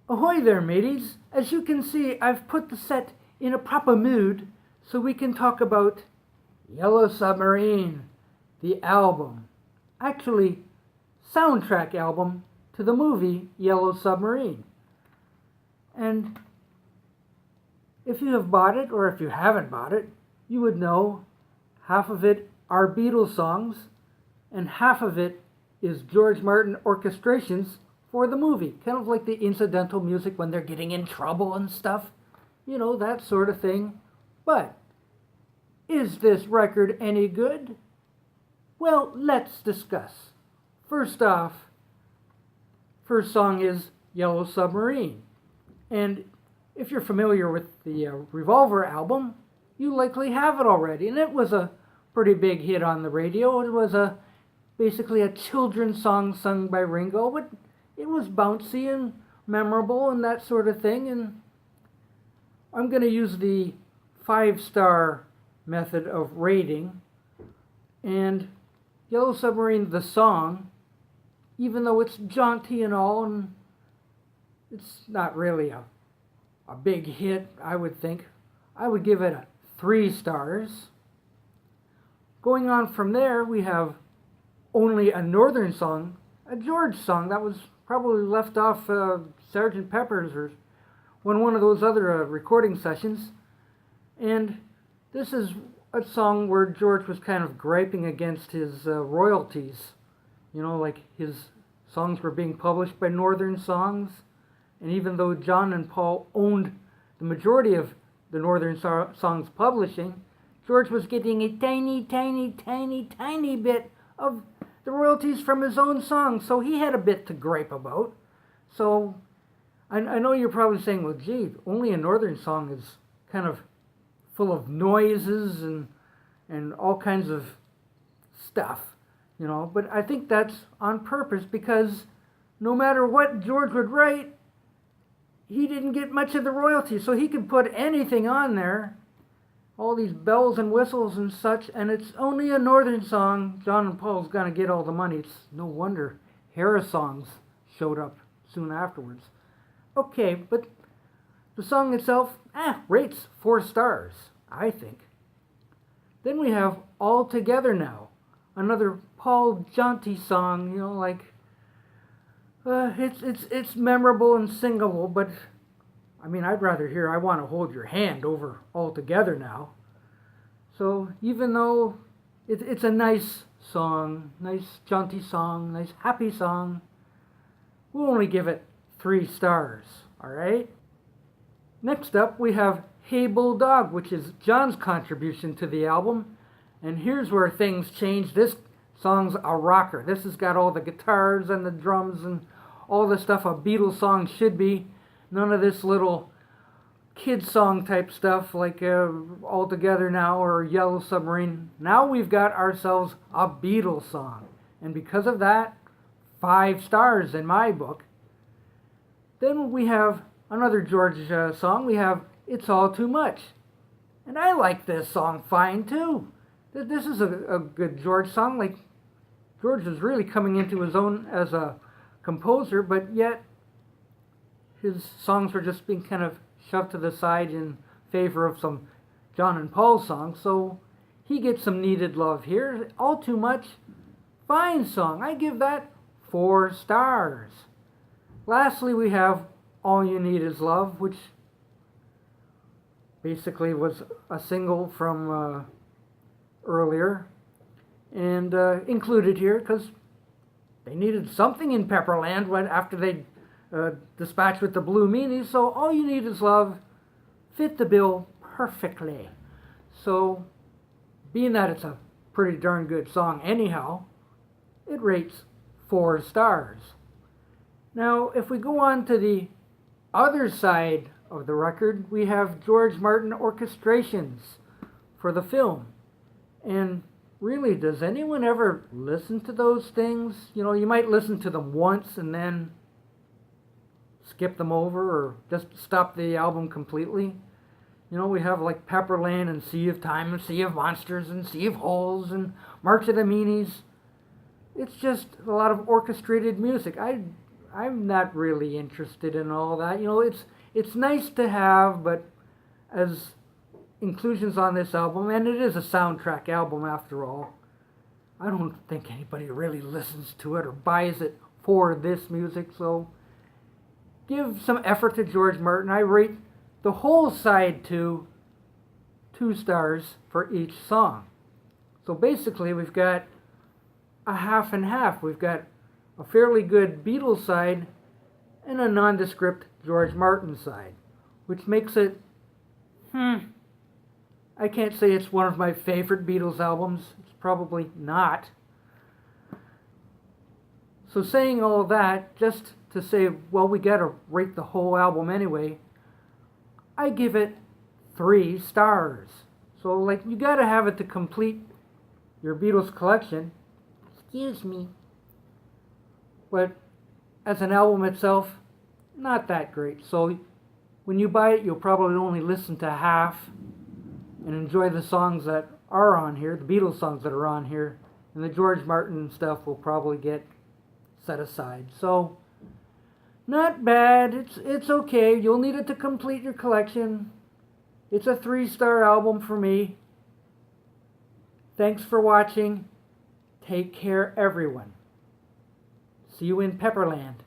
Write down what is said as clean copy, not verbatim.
Ahoy there, mateys! As you can see, I've put the set in a proper mood so we can talk about Yellow Submarine, the album. Actually, soundtrack album to the movie Yellow Submarine. And if you have bought it, or if you haven't bought it, you would know half of it are Beatles songs, and half of it is George Martin orchestrations for the movie. Kind of like the incidental music when they're getting in trouble and stuff. You know, that sort of thing. But, is this record any good? Well, let's discuss. First off, first song is Yellow Submarine. And if you're familiar with the Revolver album, you likely have it already. And it was a pretty big hit on the radio. It was basically a children's song sung by Ringo, but it was bouncy and memorable and that sort of thing. And I'm going to use the 5-star method of rating. And Yellow Submarine, the song, even though it's jaunty and all, and it's not really a big hit, I would think, I would give it 3 stars. Going on from there, we have Only a Northern Song, a George song that was probably left off Sgt. Pepper's or one of those other recording sessions. And this is a song where George was kind of griping against his royalties. You know, like his songs were being published by Northern Songs. And even though John and Paul owned the majority of the Northern Songs publishing, George was getting a tiny, tiny, tiny, tiny bit of the royalties from his own songs. So he had a bit to gripe about. So I know you're probably saying, well, gee, Only a Northern Song is kind of full of noises and all kinds of stuff, you know. But I think that's on purpose because no matter what George would write, he didn't get much of the royalties. So he could put anything on there, all these bells and whistles and such, and it's Only a Northern Song. John and Paul's going to get all the money. It's no wonder Harris songs showed up soon afterwards. Okay, but the song itself, rates 4 stars, I think. Then we have All Together Now, another Paul jaunty song, you know, like, it's memorable and singable, but, I mean, I'd rather hear I Want to Hold Your Hand over All Together Now. So, even though it's a nice song, nice jaunty song, nice happy song, we'll only give it 3 stars, alright? Next up, we have Hey Bulldog, which is John's contribution to the album. And here's where things change. This song's a rocker. This has got all the guitars and the drums and all the stuff a Beatles song should be. None of this little kid song type stuff like All Together Now or Yellow Submarine. Now we've got ourselves a Beatles song. And because of that, 5 stars in my book. Then we have another George song. We have It's All Too Much. And I like this song fine too. This is a good George song. Like, George is really coming into his own as a composer, but yet his songs were just being kind of shoved to the side in favor of some John and Paul songs. So he gets some needed love here. All Too Much, fine song. I give that 4 stars. Lastly, we have All You Need Is Love, which basically was a single from earlier and included here because they needed something in Pepperland after they dispatched with the Blue Meanies. So All You Need Is Love fit the bill perfectly. So being that it's a pretty darn good song anyhow, it rates 4 stars. Now, if we go on to the other side of the record, we have George Martin orchestrations for the film. And really, does anyone ever listen to those things? You know, you might listen to them once and then skip them over or just stop the album completely. You know, we have like Pepperland and Sea of Time and Sea of Monsters and Sea of Holes and March of the Meanies. It's just a lot of orchestrated music. I'm not really interested in all that. You know, it's nice to have, but as inclusions on this album, and it is a soundtrack album after all, I don't think anybody really listens to it or buys it for this music, so give some effort to George Martin. I rate the whole side to 2 stars for each song. So basically we've got a half and half. We've got a fairly good Beatles side and a nondescript George Martin side, which makes it, I can't say it's one of my favorite Beatles albums. It's probably not. So saying all that, just to say, well, we gotta rate the whole album anyway, I give it 3 stars. So, like, you gotta have it to complete your Beatles collection. Excuse me. But as an album itself, not that great. So when you buy it, you'll probably only listen to half and enjoy the songs that are on here, the Beatles songs that are on here, and the George Martin stuff will probably get set aside. So not bad. It's okay. You'll need it to complete your collection. It's a 3-star album for me. Thanks for watching. Take care, everyone. See you in Pepperland.